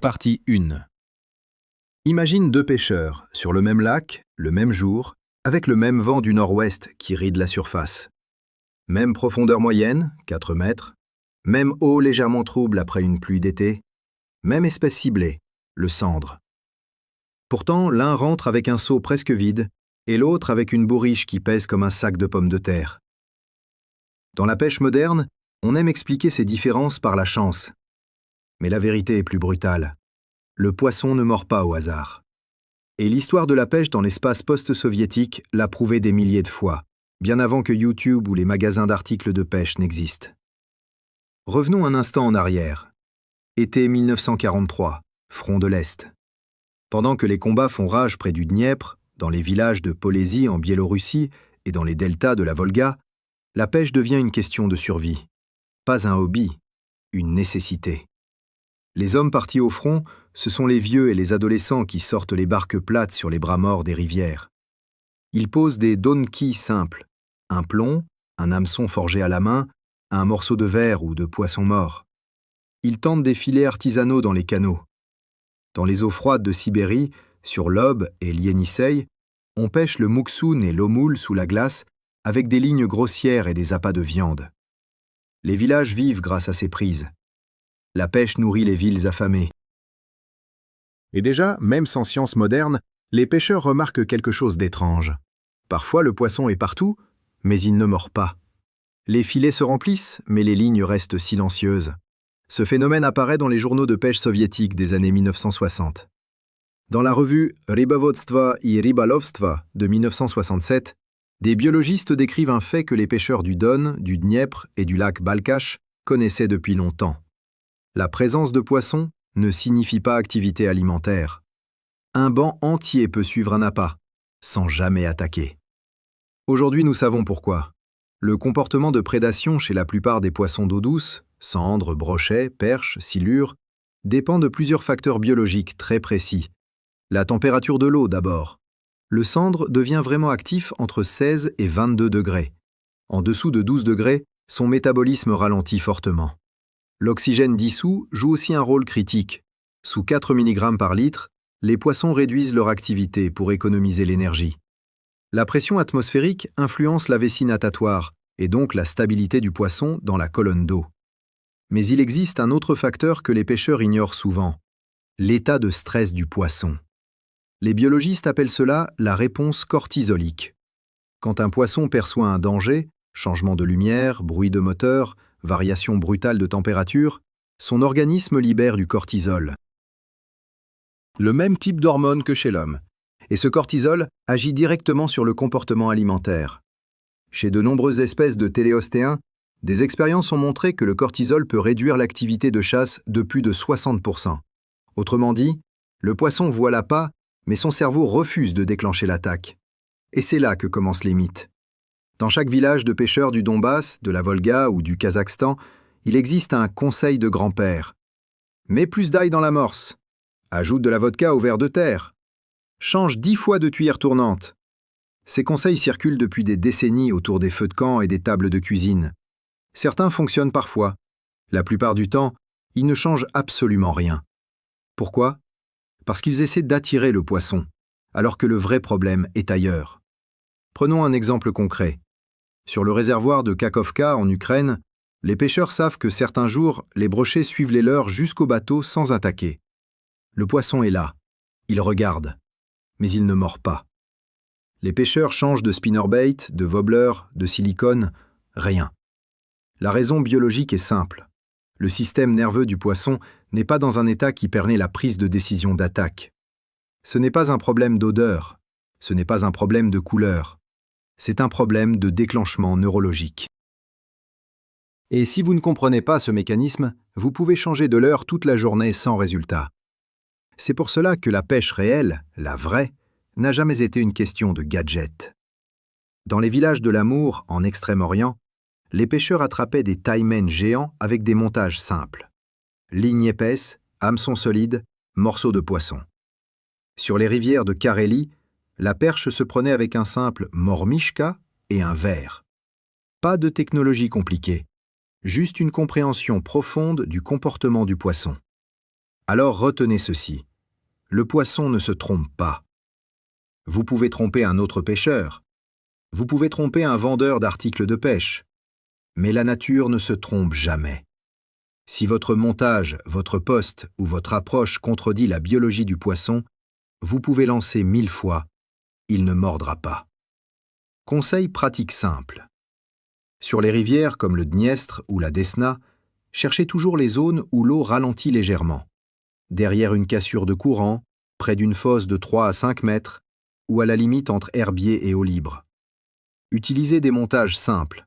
Partie 1. Imagine deux pêcheurs, sur le même lac, le même jour, avec le même vent du nord-ouest qui ride la surface. Même profondeur moyenne, 4 mètres, même eau légèrement trouble après une pluie d'été, même espèce ciblée, le sandre. Pourtant, l'un rentre avec un seau presque vide, et l'autre avec une bourriche qui pèse comme un sac de pommes de terre. Dans la pêche moderne, on aime expliquer ces différences par la chance. Mais la vérité est plus brutale. Le poisson ne mord pas au hasard. Et l'histoire de la pêche dans l'espace post-soviétique l'a prouvé des milliers de fois, bien avant que YouTube ou les magasins d'articles de pêche n'existent. Revenons un instant en arrière. Été 1943, front de l'Est. Pendant que les combats font rage près du Dniepr, dans les villages de Polésie en Biélorussie et dans les deltas de la Volga, la pêche devient une question de survie. Pas un hobby, une nécessité. Les hommes partis au front, ce sont les vieux et les adolescents qui sortent les barques plates sur les bras morts des rivières. Ils posent des donkey simples, un plomb, un hameçon forgé à la main, un morceau de verre ou de poisson mort. Ils tentent des filets artisanaux dans les canaux. Dans les eaux froides de Sibérie, sur l'Ob et l'Ienisseï, on pêche le mouksoun et l'omoul sous la glace avec des lignes grossières et des appâts de viande. Les villages vivent grâce à ces prises. La pêche nourrit les villes affamées. Et déjà, même sans science moderne, les pêcheurs remarquent quelque chose d'étrange. Parfois, le poisson est partout, mais il ne mord pas. Les filets se remplissent, mais les lignes restent silencieuses. Ce phénomène apparaît dans les journaux de pêche soviétiques des années 1960. Dans la revue Rybovodstvo i Rybalovstvo de 1967, des biologistes décrivent un fait que les pêcheurs du Don, du Dniepr et du lac Balkach connaissaient depuis longtemps. La présence de poissons ne signifie pas activité alimentaire. Un banc entier peut suivre un appât, sans jamais attaquer. Aujourd'hui, nous savons pourquoi. Le comportement de prédation chez la plupart des poissons d'eau douce, cendres, brochets, perches, silures, dépend de plusieurs facteurs biologiques très précis. La température de l'eau d'abord. Le sandre devient vraiment actif entre 16 et 22 degrés. En dessous de 12 degrés, son métabolisme ralentit fortement. L'oxygène dissous joue aussi un rôle critique. Sous 4 mg par litre, les poissons réduisent leur activité pour économiser l'énergie. La pression atmosphérique influence la vessie natatoire et donc la stabilité du poisson dans la colonne d'eau. Mais il existe un autre facteur que les pêcheurs ignorent souvent, l'état de stress du poisson. Les biologistes appellent cela la réponse cortisolique. Quand un poisson perçoit un danger, changement de lumière, bruit de moteur, variation brutale de température, son organisme libère du cortisol. Le même type d'hormone que chez l'homme. Et ce cortisol agit directement sur le comportement alimentaire. Chez de nombreuses espèces de téléostéens, des expériences ont montré que le cortisol peut réduire l'activité de chasse de plus de 60%. Autrement dit, le poisson voit l'appât, mais son cerveau refuse de déclencher l'attaque. Et c'est là que commencent les mythes. Dans chaque village de pêcheurs du Donbass, de la Volga ou du Kazakhstan, il existe un conseil de grand-père. Mets plus d'ail dans l'amorce. Ajoute de la vodka au ver de terre. Change 10 fois de cuillère tournante. Ces conseils circulent depuis des décennies autour des feux de camp et des tables de cuisine. Certains fonctionnent parfois. La plupart du temps, ils ne changent absolument rien. Pourquoi ? Parce qu'ils essaient d'attirer le poisson, alors que le vrai problème est ailleurs. Prenons un exemple concret. Sur le réservoir de Kakhovka, en Ukraine, les pêcheurs savent que certains jours, les brochets suivent les leurs jusqu'au bateau sans attaquer. Le poisson est là. Il regarde. Mais il ne mord pas. Les pêcheurs changent de spinnerbait, de wobbler, de silicone, rien. La raison biologique est simple. Le système nerveux du poisson n'est pas dans un état qui permet la prise de décision d'attaque. Ce n'est pas un problème d'odeur, ce n'est pas un problème de couleur. C'est un problème de déclenchement neurologique. Et si vous ne comprenez pas ce mécanisme, vous pouvez changer de leurre toute la journée sans résultat. C'est pour cela que la pêche réelle, la vraie, n'a jamais été une question de gadget. Dans les villages de l'Amour, en Extrême-Orient, les pêcheurs attrapaient des taïmens géants avec des montages simples. Ligne épaisse, hameçon solide, morceaux de poisson. Sur les rivières de Carélie, la perche se prenait avec un simple mormichka et un verre. Pas de technologie compliquée, juste une compréhension profonde du comportement du poisson. Alors retenez ceci. Le poisson ne se trompe pas. Vous pouvez tromper un autre pêcheur. Vous pouvez tromper un vendeur d'articles de pêche. Mais la nature ne se trompe jamais. Si votre montage, votre poste ou votre approche contredit la biologie du poisson, vous pouvez lancer 1000 fois. Il ne mordra pas. Conseil pratique simple. Sur les rivières comme le Dniestre ou la Desna, cherchez toujours les zones où l'eau ralentit légèrement. Derrière une cassure de courant, près d'une fosse de 3 à 5 mètres, ou à la limite entre herbier et eau libre. Utilisez des montages simples.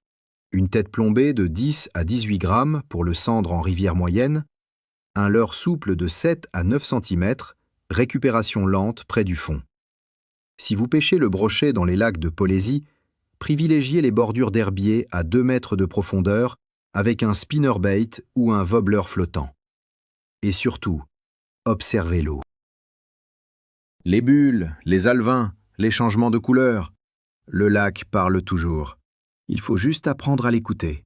Une tête plombée de 10 à 18 grammes pour le cendre en rivière moyenne, un leurre souple de 7 à 9 cm, récupération lente près du fond. Si vous pêchez le brochet dans les lacs de Polésie, privilégiez les bordures d'herbier à 2 mètres de profondeur avec un spinnerbait ou un wobbler flottant. Et surtout, observez l'eau. Les bulles, les alevins, les changements de couleur. Le lac parle toujours. Il faut juste apprendre à l'écouter.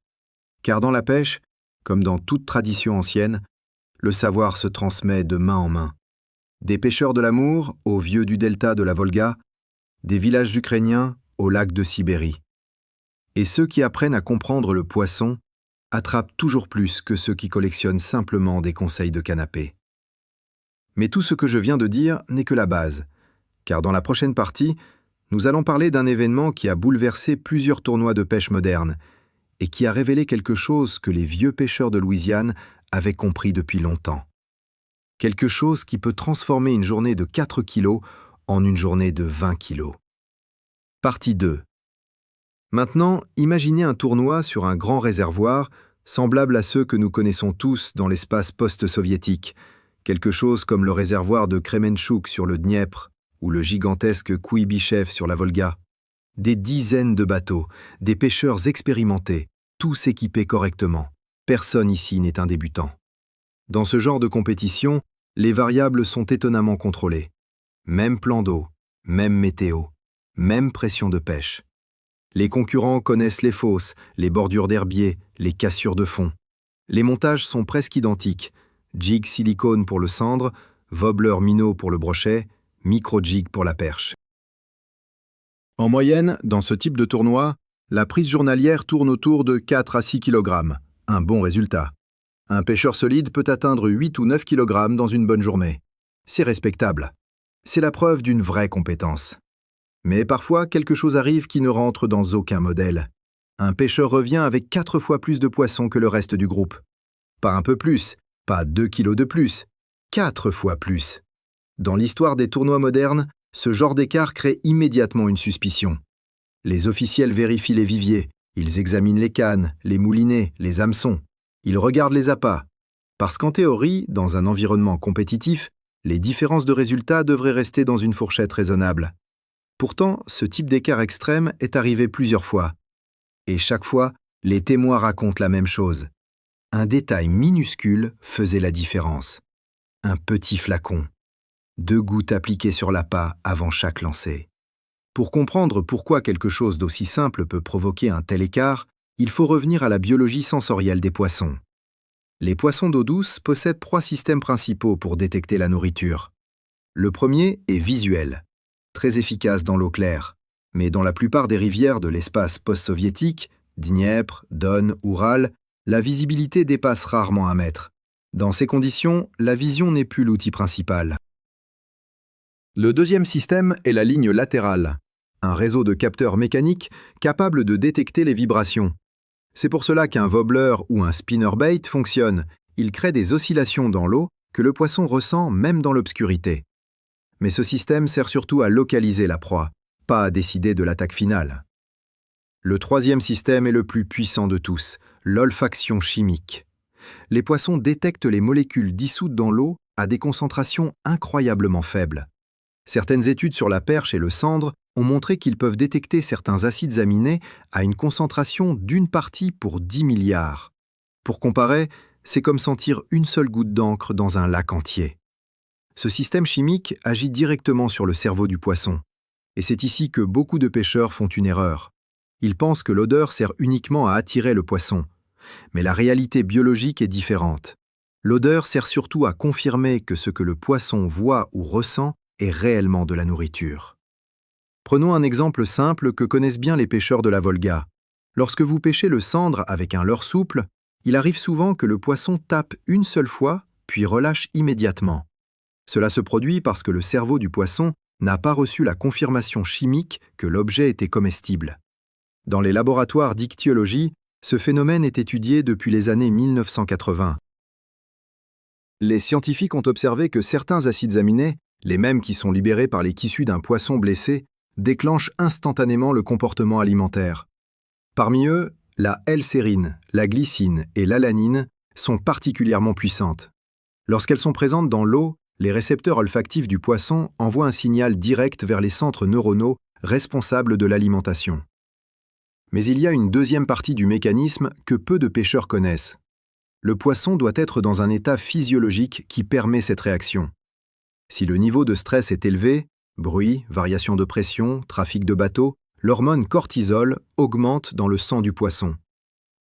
Car dans la pêche, comme dans toute tradition ancienne, le savoir se transmet de main en main. Des pêcheurs de l'Amour aux vieux du delta de la Volga, des villages ukrainiens au lac de Sibérie. Et ceux qui apprennent à comprendre le poisson attrapent toujours plus que ceux qui collectionnent simplement des conseils de canapé. Mais tout ce que je viens de dire n'est que la base, car dans la prochaine partie, nous allons parler d'un événement qui a bouleversé plusieurs tournois de pêche modernes et qui a révélé quelque chose que les vieux pêcheurs de Louisiane avaient compris depuis longtemps. Quelque chose qui peut transformer une journée de 4 kilos en une journée de 20 kilos. Partie 2. Maintenant, imaginez un tournoi sur un grand réservoir, semblable à ceux que nous connaissons tous dans l'espace post-soviétique, quelque chose comme le réservoir de Kremenchuk sur le Dniepr ou le gigantesque Kouibychev sur la Volga. Des dizaines de bateaux, des pêcheurs expérimentés, tous équipés correctement. Personne ici n'est un débutant. Dans ce genre de compétition, les variables sont étonnamment contrôlées. Même plan d'eau, même météo, même pression de pêche. Les concurrents connaissent les fosses, les bordures d'herbier, les cassures de fond. Les montages sont presque identiques. Jig silicone pour le cendre, wobbler minnow pour le brochet, micro-jig pour la perche. En moyenne, dans ce type de tournoi, la prise journalière tourne autour de 4 à 6 kg. Un bon résultat. Un pêcheur solide peut atteindre 8 ou 9 kg dans une bonne journée. C'est respectable. C'est la preuve d'une vraie compétence. Mais parfois, quelque chose arrive qui ne rentre dans aucun modèle. Un pêcheur revient avec 4 fois plus de poissons que le reste du groupe. Pas un peu plus, pas 2 kilos de plus, 4 fois plus. Dans l'histoire des tournois modernes, ce genre d'écart crée immédiatement une suspicion. Les officiels vérifient les viviers, ils examinent les cannes, les moulinets, les hameçons. Ils regardent les appâts. Parce qu'en théorie, dans un environnement compétitif, les différences de résultats devraient rester dans une fourchette raisonnable. Pourtant, ce type d'écart extrême est arrivé plusieurs fois. Et chaque fois, les témoins racontent la même chose. Un détail minuscule faisait la différence. Un petit flacon. 2 gouttes appliquées sur l'appât avant chaque lancer. Pour comprendre pourquoi quelque chose d'aussi simple peut provoquer un tel écart, il faut revenir à la biologie sensorielle des poissons. Les poissons d'eau douce possèdent 3 systèmes principaux pour détecter la nourriture. Le premier est visuel, très efficace dans l'eau claire, mais dans la plupart des rivières de l'espace post-soviétique, Dniepr, Don, Oural, la visibilité dépasse rarement 1 mètre. Dans ces conditions, la vision n'est plus l'outil principal. Le deuxième système est la ligne latérale, un réseau de capteurs mécaniques capable de détecter les vibrations. C'est pour cela qu'un wobbler ou un spinnerbait fonctionne. Il crée des oscillations dans l'eau que le poisson ressent même dans l'obscurité. Mais ce système sert surtout à localiser la proie, pas à décider de l'attaque finale. Le troisième système est le plus puissant de tous, l'olfaction chimique. Les poissons détectent les molécules dissoutes dans l'eau à des concentrations incroyablement faibles. Certaines études sur la perche et le cendre ont montré qu'ils peuvent détecter certains acides aminés à une concentration d'1 partie pour 10 milliards. Pour comparer, c'est comme sentir une seule goutte d'encre dans un lac entier. Ce système chimique agit directement sur le cerveau du poisson. Et c'est ici que beaucoup de pêcheurs font une erreur. Ils pensent que l'odeur sert uniquement à attirer le poisson. Mais la réalité biologique est différente. L'odeur sert surtout à confirmer que ce que le poisson voit ou ressent est réellement de la nourriture. Prenons un exemple simple que connaissent bien les pêcheurs de la Volga. Lorsque vous pêchez le sandre avec un leurre souple, il arrive souvent que le poisson tape une seule fois, puis relâche immédiatement. Cela se produit parce que le cerveau du poisson n'a pas reçu la confirmation chimique que l'objet était comestible. Dans les laboratoires d'ichtyologie, ce phénomène est étudié depuis les années 1980. Les scientifiques ont observé que certains acides aminés, les mêmes qui sont libérés par les tissus d'un poisson blessé, déclenchent instantanément le comportement alimentaire. Parmi eux, la L-sérine, la glycine et l'alanine sont particulièrement puissantes. Lorsqu'elles sont présentes dans l'eau, les récepteurs olfactifs du poisson envoient un signal direct vers les centres neuronaux responsables de l'alimentation. Mais il y a une deuxième partie du mécanisme que peu de pêcheurs connaissent. Le poisson doit être dans un état physiologique qui permet cette réaction. Si le niveau de stress est élevé, bruit, variation de pression, trafic de bateau, l'hormone cortisol augmente dans le sang du poisson.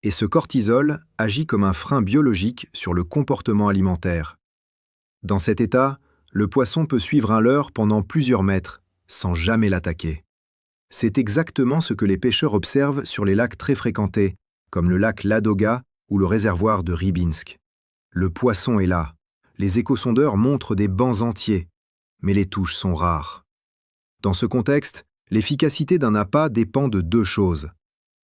Et ce cortisol agit comme un frein biologique sur le comportement alimentaire. Dans cet état, le poisson peut suivre un leurre pendant plusieurs mètres, sans jamais l'attaquer. C'est exactement ce que les pêcheurs observent sur les lacs très fréquentés, comme le lac Ladoga ou le réservoir de Rybinsk. Le poisson est là. Les échosondeurs montrent des bancs entiers, mais les touches sont rares. Dans ce contexte, l'efficacité d'un appât dépend de deux choses.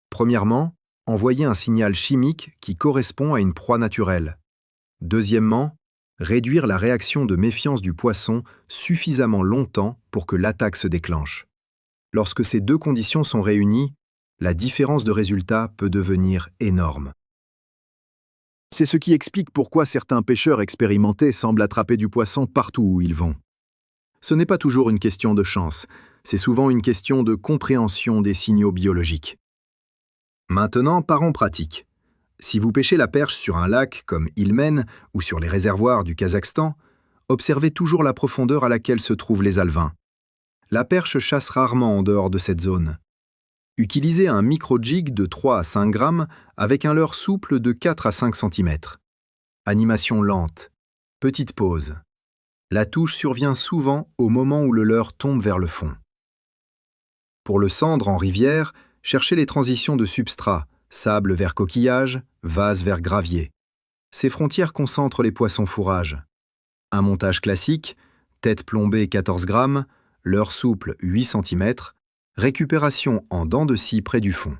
Premièrement, envoyer un signal chimique qui correspond à une proie naturelle. Deuxièmement, réduire la réaction de méfiance du poisson suffisamment longtemps pour que l'attaque se déclenche. Lorsque ces deux conditions sont réunies, la différence de résultat peut devenir énorme. C'est ce qui explique pourquoi certains pêcheurs expérimentés semblent attraper du poisson partout où ils vont. Ce n'est pas toujours une question de chance, c'est souvent une question de compréhension des signaux biologiques. Maintenant, parons pratique. Si vous pêchez la perche sur un lac comme Ilmen ou sur les réservoirs du Kazakhstan, observez toujours la profondeur à laquelle se trouvent les alevins. La perche chasse rarement en dehors de cette zone. Utilisez un micro-jig de 3 à 5 grammes avec un leurre souple de 4 à 5 cm. Animation lente. Petite pause. La touche survient souvent au moment où le leurre tombe vers le fond. Pour le sandre en rivière, cherchez les transitions de substrat, sable vers coquillage, vase vers gravier. Ces frontières concentrent les poissons fourrages. Un montage classique, tête plombée 14 grammes, leurre souple 8 cm, récupération en dents de scie près du fond.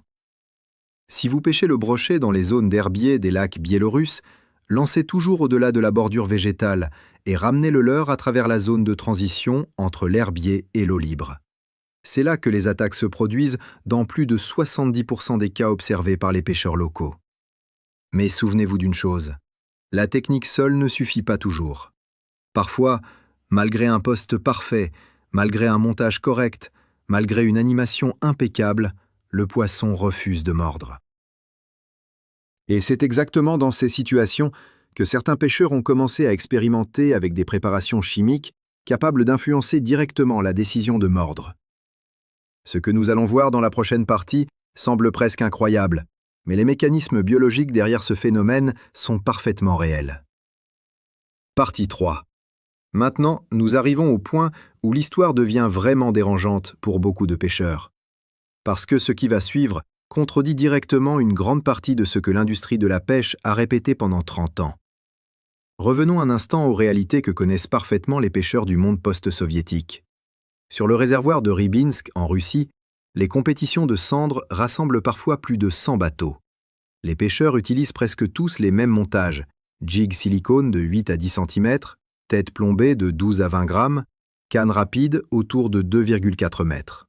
Si vous pêchez le brochet dans les zones d'herbiers des lacs biélorusses, lancez toujours au-delà de la bordure végétale et ramenez le leurre à travers la zone de transition entre l'herbier et l'eau libre. C'est là que les attaques se produisent dans plus de 70% des cas observés par les pêcheurs locaux. Mais souvenez-vous d'une chose, la technique seule ne suffit pas toujours. Parfois, malgré un poste parfait, malgré un montage correct, malgré une animation impeccable, le poisson refuse de mordre. Et c'est exactement dans ces situations que certains pêcheurs ont commencé à expérimenter avec des préparations chimiques capables d'influencer directement la décision de mordre. Ce que nous allons voir dans la prochaine partie semble presque incroyable, mais les mécanismes biologiques derrière ce phénomène sont parfaitement réels. Partie 3. Maintenant, nous arrivons au point où l'histoire devient vraiment dérangeante pour beaucoup de pêcheurs. Parce que ce qui va suivre contredit directement une grande partie de ce que l'industrie de la pêche a répété pendant 30 ans. Revenons un instant aux réalités que connaissent parfaitement les pêcheurs du monde post-soviétique. Sur le réservoir de Rybinsk, en Russie, les compétitions de sandre rassemblent parfois plus de 100 bateaux. Les pêcheurs utilisent presque tous les mêmes montages, jig silicone de 8 à 10 cm, tête plombée de 12 à 20 grammes, canne rapide autour de 2,4 mètres.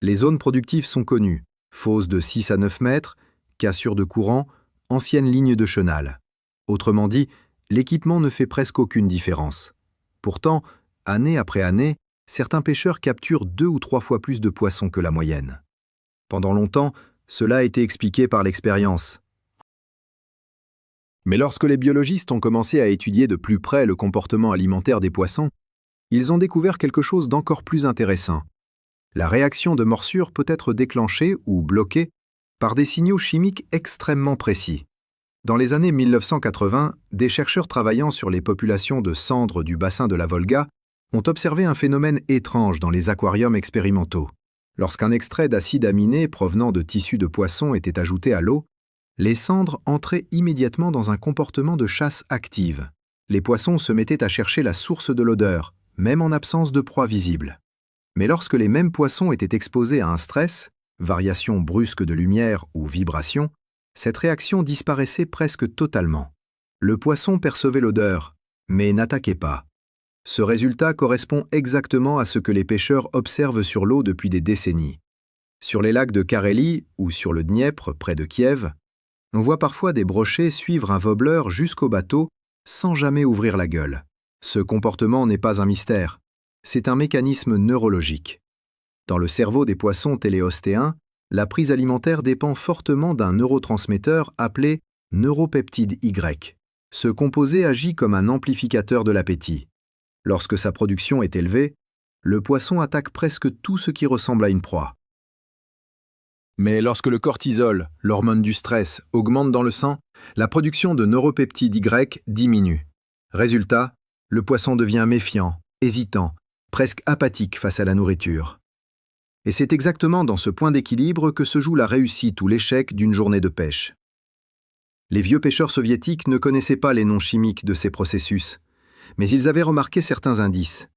Les zones productives sont connues, fosse de 6 à 9 mètres, cassure de courant, ancienne ligne de chenal. Autrement dit, l'équipement ne fait presque aucune différence. Pourtant, année après année, certains pêcheurs capturent 2 ou 3 fois plus de poissons que la moyenne. Pendant longtemps, cela a été expliqué par l'expérience. Mais lorsque les biologistes ont commencé à étudier de plus près le comportement alimentaire des poissons, ils ont découvert quelque chose d'encore plus intéressant. La réaction de morsure peut être déclenchée ou bloquée par des signaux chimiques extrêmement précis. Dans les années 1980, des chercheurs travaillant sur les populations de cendres du bassin de la Volga ont observé un phénomène étrange dans les aquariums expérimentaux. Lorsqu'un extrait d'acide aminé provenant de tissus de poissons était ajouté à l'eau, les cendres entraient immédiatement dans un comportement de chasse active. Les poissons se mettaient à chercher la source de l'odeur, même en absence de proie visible. Mais lorsque les mêmes poissons étaient exposés à un stress, variation brusque de lumière ou vibration, cette réaction disparaissait presque totalement. Le poisson percevait l'odeur, mais n'attaquait pas. Ce résultat correspond exactement à ce que les pêcheurs observent sur l'eau depuis des décennies. Sur les lacs de Carélie ou sur le Dniepr, près de Kiev, on voit parfois des brochets suivre un vobleur jusqu'au bateau sans jamais ouvrir la gueule. Ce comportement n'est pas un mystère, c'est un mécanisme neurologique. Dans le cerveau des poissons téléostéens, la prise alimentaire dépend fortement d'un neurotransmetteur appelé neuropeptide Y. Ce composé agit comme un amplificateur de l'appétit. Lorsque sa production est élevée, le poisson attaque presque tout ce qui ressemble à une proie. Mais lorsque le cortisol, l'hormone du stress, augmente dans le sang, la production de neuropeptide Y diminue. Résultat, le poisson devient méfiant, hésitant, presque apathique face à la nourriture. Et c'est exactement dans ce point d'équilibre que se joue la réussite ou l'échec d'une journée de pêche. Les vieux pêcheurs soviétiques ne connaissaient pas les noms chimiques de ces processus, mais ils avaient remarqué certains indices.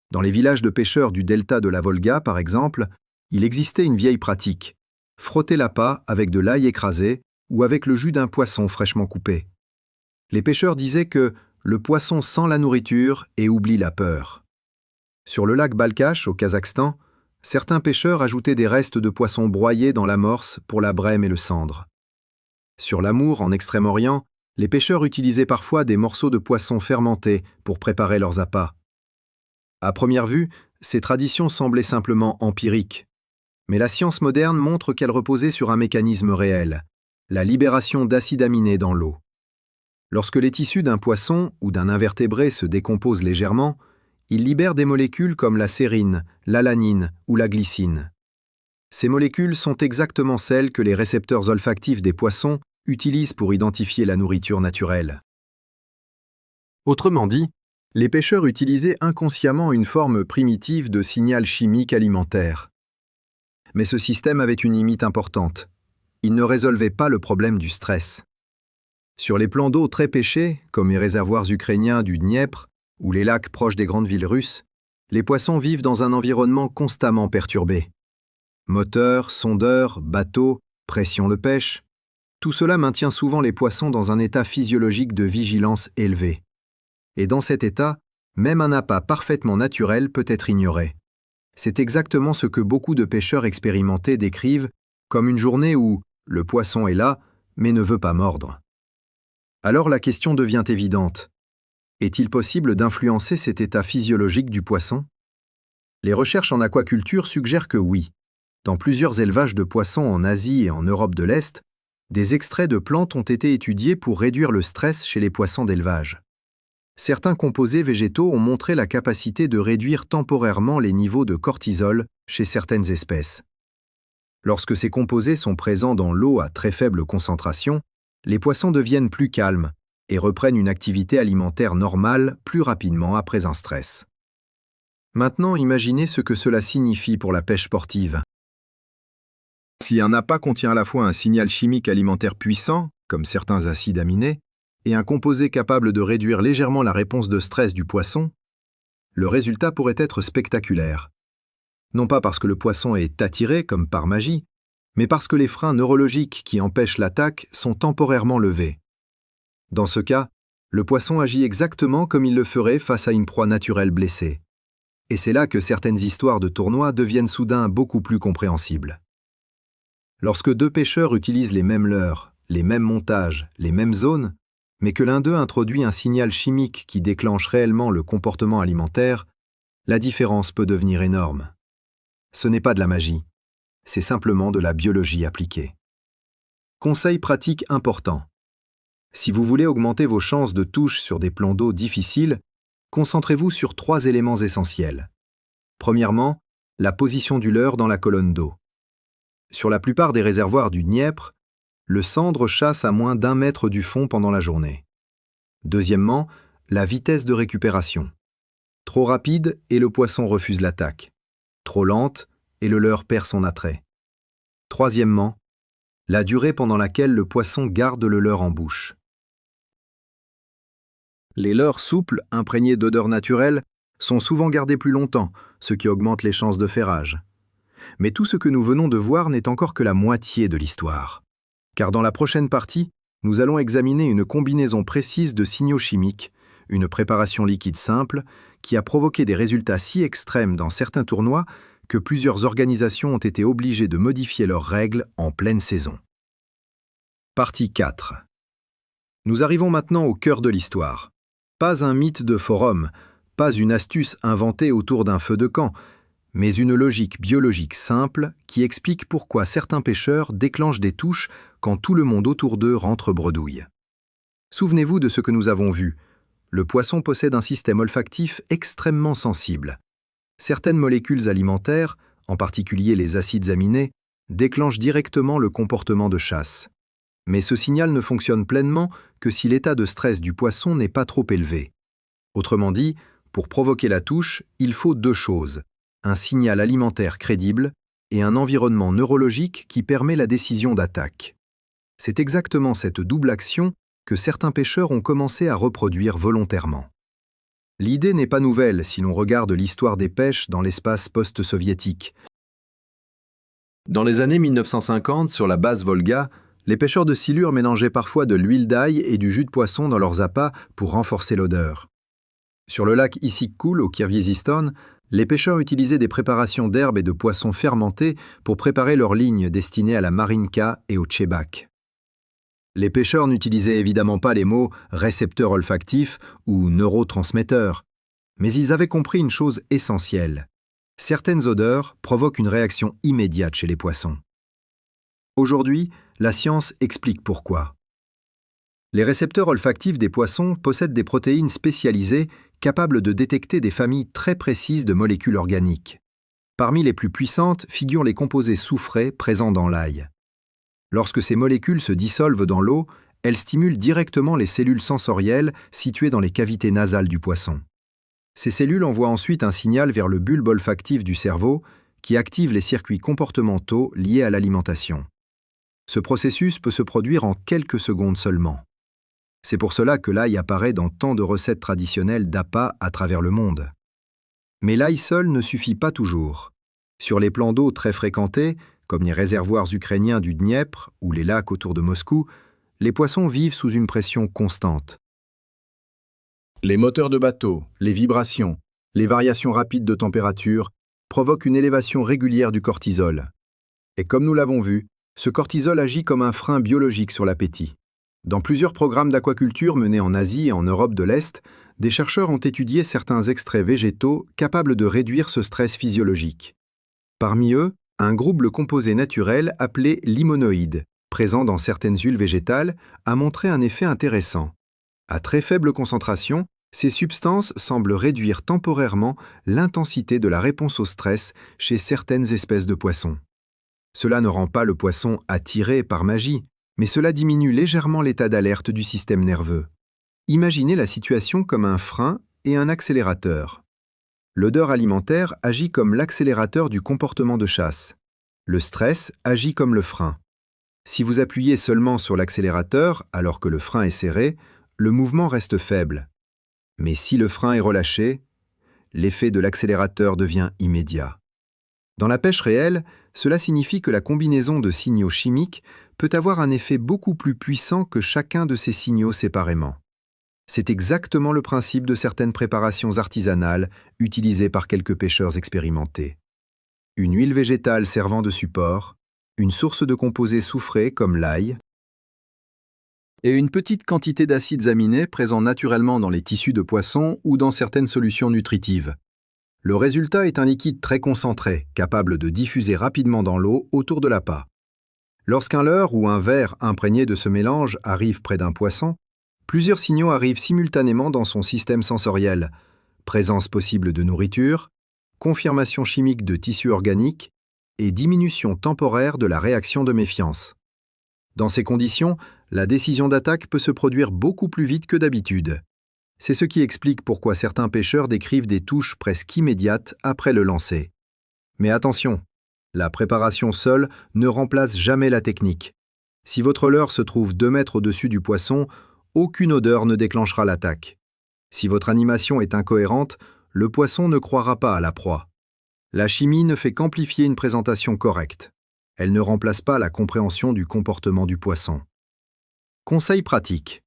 Dans les villages de pêcheurs du delta de la Volga, par exemple, il existait une vieille pratique: frotter l'appât avec de l'ail écrasé ou avec le jus d'un poisson fraîchement coupé. Les pêcheurs disaient que le poisson sent la nourriture et oublie la peur. Sur le lac Balkach, au Kazakhstan, certains pêcheurs ajoutaient des restes de poissons broyés dans l'amorce pour la brème et le cendre. Sur l'Amour, en Extrême-Orient, les pêcheurs utilisaient parfois des morceaux de poisson fermentés pour préparer leurs appâts. À première vue, ces traditions semblaient simplement empiriques. Mais la science moderne montre qu'elles reposaient sur un mécanisme réel: la libération d'acides aminés dans l'eau. Lorsque les tissus d'un poisson ou d'un invertébré se décomposent légèrement, ils libèrent des molécules comme la sérine, l'alanine ou la glycine. Ces molécules sont exactement celles que les récepteurs olfactifs des poissons utilisent pour identifier la nourriture naturelle. Autrement dit, les pêcheurs utilisaient inconsciemment une forme primitive de signal chimique alimentaire. Mais ce système avait une limite importante. Il ne résolvait pas le problème du stress. Sur les plans d'eau très pêchés, comme les réservoirs ukrainiens du Dniepr ou les lacs proches des grandes villes russes, les poissons vivent dans un environnement constamment perturbé. Moteurs, sondeurs, bateaux, pression de pêche, tout cela maintient souvent les poissons dans un état physiologique de vigilance élevé. Et dans cet état, même un appât parfaitement naturel peut être ignoré. C'est exactement ce que beaucoup de pêcheurs expérimentés décrivent comme une journée où le poisson est là, mais ne veut pas mordre. Alors la question devient évidente. Est-il possible d'influencer cet état physiologique du poisson? Les recherches en aquaculture suggèrent que oui. Dans plusieurs élevages de poissons en Asie et en Europe de l'Est, des extraits de plantes ont été étudiés pour réduire le stress chez les poissons d'élevage. Certains composés végétaux ont montré la capacité de réduire temporairement les niveaux de cortisol chez certaines espèces. Lorsque ces composés sont présents dans l'eau à très faible concentration, les poissons deviennent plus calmes et reprennent une activité alimentaire normale plus rapidement après un stress. Maintenant, imaginez ce que cela signifie pour la pêche sportive. Si un appât contient à la fois un signal chimique alimentaire puissant, comme certains acides aminés, et un composé capable de réduire légèrement la réponse de stress du poisson, le résultat pourrait être spectaculaire. Non pas parce que le poisson est attiré comme par magie, mais parce que les freins neurologiques qui empêchent l'attaque sont temporairement levés. Dans ce cas, le poisson agit exactement comme il le ferait face à une proie naturelle blessée. Et c'est là que certaines histoires de tournois deviennent soudain beaucoup plus compréhensibles. Lorsque deux pêcheurs utilisent les mêmes leurres, les mêmes montages, les mêmes zones, mais que l'un d'eux introduit un signal chimique qui déclenche réellement le comportement alimentaire, la différence peut devenir énorme. Ce n'est pas de la magie, c'est simplement de la biologie appliquée. Conseil pratique important. Si vous voulez augmenter vos chances de touche sur des plans d'eau difficiles, concentrez-vous sur 3 éléments essentiels. Premièrement, la position du leurre dans la colonne d'eau. Sur la plupart des réservoirs du Dniepr, le cendre chasse à moins d'1 mètre du fond pendant la journée. Deuxièmement, la vitesse de récupération. Trop rapide et le poisson refuse l'attaque. Trop lente et le leurre perd son attrait. Troisièmement, la durée pendant laquelle le poisson garde le leurre en bouche. Les leurres souples, imprégnés d'odeurs naturelles, sont souvent gardés plus longtemps, ce qui augmente les chances de ferrage. Mais tout ce que nous venons de voir n'est encore que la moitié de l'histoire. Car dans la prochaine partie, nous allons examiner une combinaison précise de signaux chimiques, une préparation liquide simple, qui a provoqué des résultats si extrêmes dans certains tournois que plusieurs organisations ont été obligées de modifier leurs règles en pleine saison. Partie 4. Nous arrivons maintenant au cœur de l'histoire. Pas un mythe de forum, pas une astuce inventée autour d'un feu de camp, mais une logique biologique simple qui explique pourquoi certains pêcheurs déclenchent des touches quand tout le monde autour d'eux rentre bredouille. Souvenez-vous de ce que nous avons vu. Le poisson possède un système olfactif extrêmement sensible. Certaines molécules alimentaires, en particulier les acides aminés, déclenchent directement le comportement de chasse. Mais ce signal ne fonctionne pleinement que si l'état de stress du poisson n'est pas trop élevé. Autrement dit, pour provoquer la touche, il faut 2 choses: un signal alimentaire crédible et un environnement neurologique qui permet la décision d'attaque. C'est exactement cette double action que certains pêcheurs ont commencé à reproduire volontairement. L'idée n'est pas nouvelle si l'on regarde l'histoire des pêches dans l'espace post-soviétique. Dans les années 1950, sur la basse Volga, les pêcheurs de silure mélangeaient parfois de l'huile d'ail et du jus de poisson dans leurs appâts pour renforcer l'odeur. Sur le lac Issyk-Kul, au Kirghizistan, les pêcheurs utilisaient des préparations d'herbes et de poissons fermentés pour préparer leurs lignes destinées à la marinka et au tchébak. Les pêcheurs n'utilisaient évidemment pas les mots « récepteur olfactif » ou « neurotransmetteur », mais ils avaient compris une chose essentielle. Certaines odeurs provoquent une réaction immédiate chez les poissons. Aujourd'hui, la science explique pourquoi. Les récepteurs olfactifs des poissons possèdent des protéines spécialisées capables de détecter des familles très précises de molécules organiques. Parmi les plus puissantes figurent les composés soufrés présents dans l'ail. Lorsque ces molécules se dissolvent dans l'eau, elles stimulent directement les cellules sensorielles situées dans les cavités nasales du poisson. Ces cellules envoient ensuite un signal vers le bulbe olfactif du cerveau qui active les circuits comportementaux liés à l'alimentation. Ce processus peut se produire en quelques secondes seulement. C'est pour cela que l'ail apparaît dans tant de recettes traditionnelles d'appâts à travers le monde. Mais l'ail seul ne suffit pas toujours. Sur les plans d'eau très fréquentés, comme les réservoirs ukrainiens du Dniepr ou les lacs autour de Moscou, les poissons vivent sous une pression constante. Les moteurs de bateau, les vibrations, les variations rapides de température provoquent une élévation régulière du cortisol. Et comme nous l'avons vu, ce cortisol agit comme un frein biologique sur l'appétit. Dans plusieurs programmes d'aquaculture menés en Asie et en Europe de l'Est, des chercheurs ont étudié certains extraits végétaux capables de réduire ce stress physiologique. Parmi eux, un groupe composé naturel appelé limonoïdes, présent dans certaines huiles végétales, a montré un effet intéressant. À très faible concentration, ces substances semblent réduire temporairement l'intensité de la réponse au stress chez certaines espèces de poissons. Cela ne rend pas le poisson attiré par magie, mais cela diminue légèrement l'état d'alerte du système nerveux. Imaginez la situation comme un frein et un accélérateur. L'odeur alimentaire agit comme l'accélérateur du comportement de chasse. Le stress agit comme le frein. Si vous appuyez seulement sur l'accélérateur alors que le frein est serré, le mouvement reste faible. Mais si le frein est relâché, l'effet de l'accélérateur devient immédiat. Dans la pêche réelle, cela signifie que la combinaison de signaux chimiques peut avoir un effet beaucoup plus puissant que chacun de ces signaux séparément. C'est exactement le principe de certaines préparations artisanales utilisées par quelques pêcheurs expérimentés. Une huile végétale servant de support, une source de composés soufrés comme l'ail, et une petite quantité d'acides aminés présents naturellement dans les tissus de poisson ou dans certaines solutions nutritives. Le résultat est un liquide très concentré, capable de diffuser rapidement dans l'eau autour de l'appât. Lorsqu'un leurre ou un ver imprégné de ce mélange arrive près d'un poisson, plusieurs signaux arrivent simultanément dans son système sensoriel: présence possible de nourriture, confirmation chimique de tissus organiques et diminution temporaire de la réaction de méfiance. Dans ces conditions, la décision d'attaque peut se produire beaucoup plus vite que d'habitude. C'est ce qui explique pourquoi certains pêcheurs décrivent des touches presque immédiates après le lancer. Mais attention, la préparation seule ne remplace jamais la technique. Si votre leurre se trouve 2 mètres au-dessus du poisson, aucune odeur ne déclenchera l'attaque. Si votre animation est incohérente, le poisson ne croira pas à la proie. La chimie ne fait qu'amplifier une présentation correcte. Elle ne remplace pas la compréhension du comportement du poisson. Conseil pratique.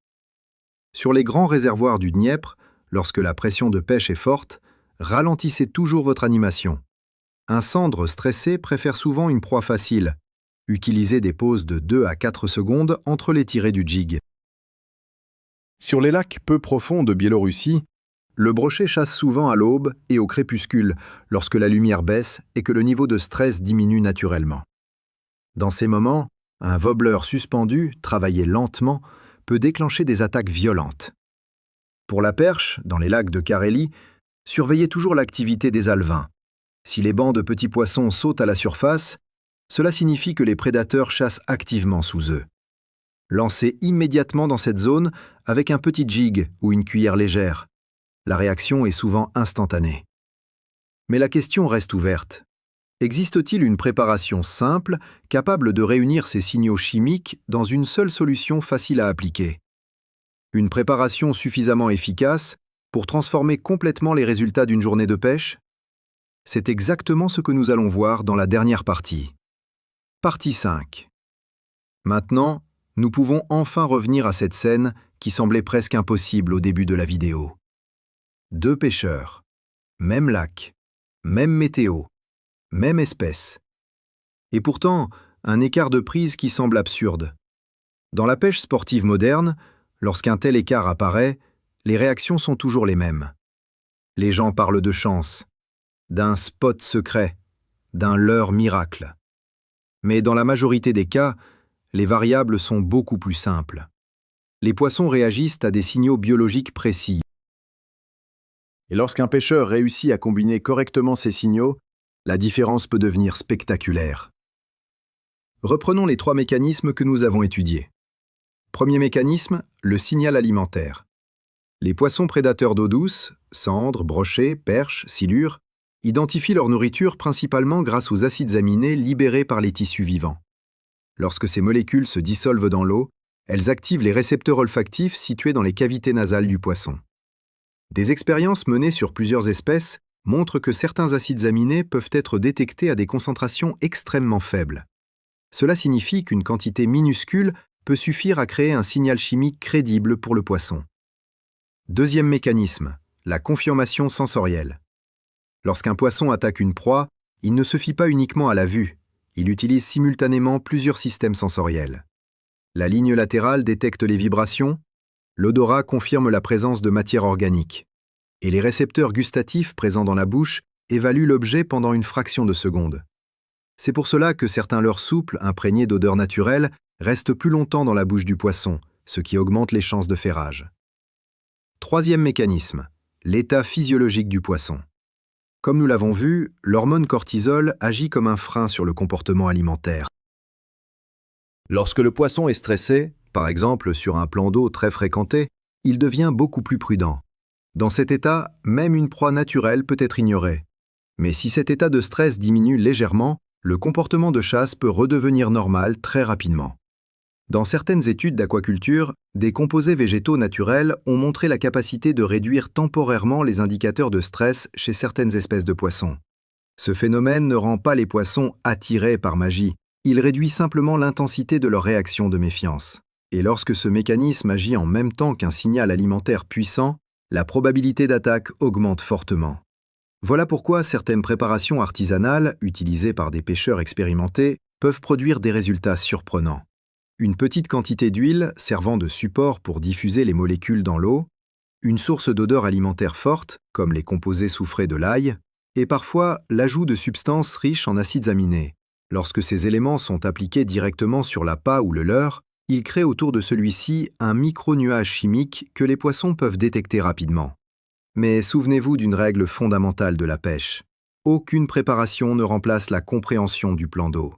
Sur les grands réservoirs du Dniepr, lorsque la pression de pêche est forte, ralentissez toujours votre animation. Un sandre stressé préfère souvent une proie facile. Utilisez des pauses de 2 à 4 secondes entre les tirées du jig. Sur les lacs peu profonds de Biélorussie, le brochet chasse souvent à l'aube et au crépuscule, lorsque la lumière baisse et que le niveau de stress diminue naturellement. Dans ces moments, un wobbler suspendu, travaillé lentement, peut déclencher des attaques violentes. Pour la perche, dans les lacs de Carélie, surveillez toujours l'activité des alevins. Si les bancs de petits poissons sautent à la surface, cela signifie que les prédateurs chassent activement sous eux. Lancez immédiatement dans cette zone avec un petit jig ou une cuillère légère. La réaction est souvent instantanée. Mais la question reste ouverte. Existe-t-il une préparation simple, capable de réunir ces signaux chimiques dans une seule solution facile à appliquer? Une préparation suffisamment efficace pour transformer complètement les résultats d'une journée de pêche? C'est exactement ce que nous allons voir dans la dernière partie. Partie 5. Maintenant, nous pouvons enfin revenir à cette scène qui semblait presque impossible au début de la vidéo. 2 pêcheurs, même lac, même météo, même espèce. Et pourtant, un écart de prise qui semble absurde. Dans la pêche sportive moderne, lorsqu'un tel écart apparaît, les réactions sont toujours les mêmes. Les gens parlent de chance, d'un spot secret, d'un leurre miracle. Mais dans la majorité des cas, les variables sont beaucoup plus simples. Les poissons réagissent à des signaux biologiques précis. Et lorsqu'un pêcheur réussit à combiner correctement ces signaux, la différence peut devenir spectaculaire. Reprenons les 3 mécanismes que nous avons étudiés. Premier mécanisme, le signal alimentaire. Les poissons prédateurs d'eau douce, cendres, brochets, perches, silures, identifient leur nourriture principalement grâce aux acides aminés libérés par les tissus vivants. Lorsque ces molécules se dissolvent dans l'eau, elles activent les récepteurs olfactifs situés dans les cavités nasales du poisson. Des expériences menées sur plusieurs espèces montrent que certains acides aminés peuvent être détectés à des concentrations extrêmement faibles. Cela signifie qu'une quantité minuscule peut suffire à créer un signal chimique crédible pour le poisson. Deuxième mécanisme, la confirmation sensorielle. Lorsqu'un poisson attaque une proie, il ne se fie pas uniquement à la vue, il utilise simultanément plusieurs systèmes sensoriels. La ligne latérale détecte les vibrations, l'odorat confirme la présence de matière organique, et les récepteurs gustatifs présents dans la bouche évaluent l'objet pendant une fraction de seconde. C'est pour cela que certains leurres souples, imprégnés d'odeurs naturelles, restent plus longtemps dans la bouche du poisson, ce qui augmente les chances de ferrage. Troisième mécanisme, l'état physiologique du poisson. Comme nous l'avons vu, l'hormone cortisol agit comme un frein sur le comportement alimentaire. Lorsque le poisson est stressé, par exemple sur un plan d'eau très fréquenté, il devient beaucoup plus prudent. Dans cet état, même une proie naturelle peut être ignorée. Mais si cet état de stress diminue légèrement, le comportement de chasse peut redevenir normal très rapidement. Dans certaines études d'aquaculture, des composés végétaux naturels ont montré la capacité de réduire temporairement les indicateurs de stress chez certaines espèces de poissons. Ce phénomène ne rend pas les poissons attirés par magie, il réduit simplement l'intensité de leur réaction de méfiance. Et lorsque ce mécanisme agit en même temps qu'un signal alimentaire puissant, la probabilité d'attaque augmente fortement. Voilà pourquoi certaines préparations artisanales, utilisées par des pêcheurs expérimentés, peuvent produire des résultats surprenants. Une petite quantité d'huile servant de support pour diffuser les molécules dans l'eau, une source d'odeur alimentaire forte, comme les composés soufrés de l'ail, et parfois l'ajout de substances riches en acides aminés. Lorsque ces éléments sont appliqués directement sur l'appât ou le leurre, ils créent autour de celui-ci un micro-nuage chimique que les poissons peuvent détecter rapidement. Mais souvenez-vous d'une règle fondamentale de la pêche. Aucune préparation ne remplace la compréhension du plan d'eau.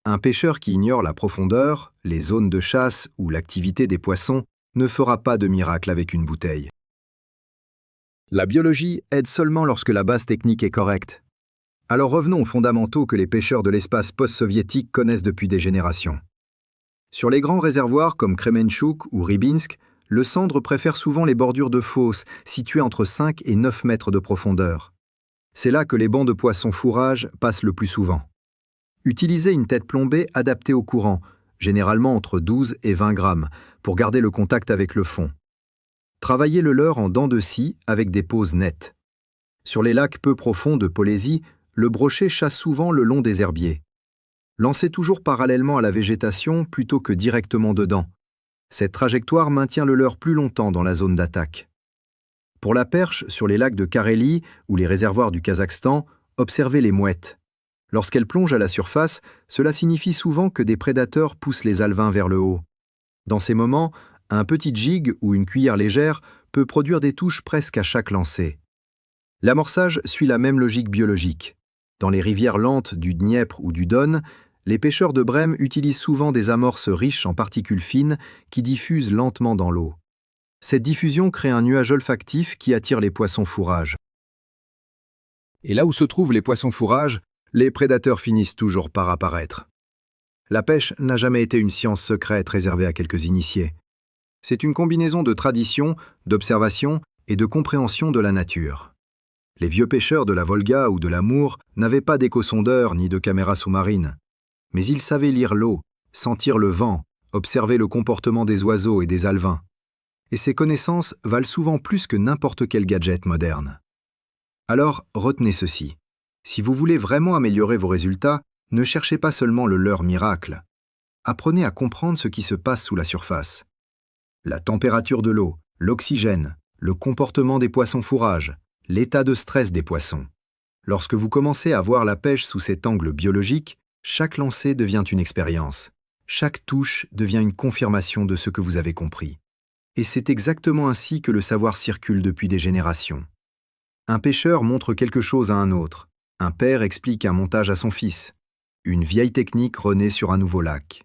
Un pêcheur qui ignore la profondeur, les zones de chasse ou l'activité des poissons ne fera pas de miracle avec une bouteille. La biologie aide seulement lorsque la base technique est correcte. Alors revenons aux fondamentaux que les pêcheurs de l'espace post-soviétique connaissent depuis des générations. Sur les grands réservoirs comme Kremenchuk ou Rybinsk, le sandre préfère souvent les bordures de fosses situées entre 5 et 9 mètres de profondeur. C'est là que les bancs de poissons fourrage passent le plus souvent. Utilisez une tête plombée adaptée au courant, généralement entre 12 et 20 grammes, pour garder le contact avec le fond. Travaillez le leurre en dents de scie avec des poses nettes. Sur les lacs peu profonds de Polésie, le brochet chasse souvent le long des herbiers. Lancez toujours parallèlement à la végétation plutôt que directement dedans. Cette trajectoire maintient le leurre plus longtemps dans la zone d'attaque. Pour la perche, sur les lacs de Carélie ou les réservoirs du Kazakhstan, observez les mouettes. Lorsqu'elles plongent à la surface, cela signifie souvent que des prédateurs poussent les alevins vers le haut. Dans ces moments, un petit jig ou une cuillère légère peut produire des touches presque à chaque lancer. L'amorçage suit la même logique biologique. Dans les rivières lentes du Dniepr ou du Don, les pêcheurs de Brême utilisent souvent des amorces riches en particules fines qui diffusent lentement dans l'eau. Cette diffusion crée un nuage olfactif qui attire les poissons fourrage. Et là où se trouvent les poissons fourrage, les prédateurs finissent toujours par apparaître. La pêche n'a jamais été une science secrète réservée à quelques initiés. C'est une combinaison de tradition, d'observation et de compréhension de la nature. Les vieux pêcheurs de la Volga ou de l'Amour n'avaient pas d'échosondeur ni de caméra sous-marine. Mais ils savaient lire l'eau, sentir le vent, observer le comportement des oiseaux et des alevins. Et ces connaissances valent souvent plus que n'importe quel gadget moderne. Alors, retenez ceci. Si vous voulez vraiment améliorer vos résultats, ne cherchez pas seulement le leurre miracle. Apprenez à comprendre ce qui se passe sous la surface. La température de l'eau, l'oxygène, le comportement des poissons fourrage, l'état de stress des poissons. Lorsque vous commencez à voir la pêche sous cet angle biologique, chaque lancer devient une expérience. Chaque touche devient une confirmation de ce que vous avez compris. Et c'est exactement ainsi que le savoir circule depuis des générations. Un pêcheur montre quelque chose à un autre. Un père explique un montage à son fils. Une vieille technique renaît sur un nouveau lac.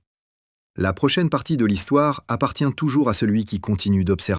La prochaine partie de l'histoire appartient toujours à celui qui continue d'observer.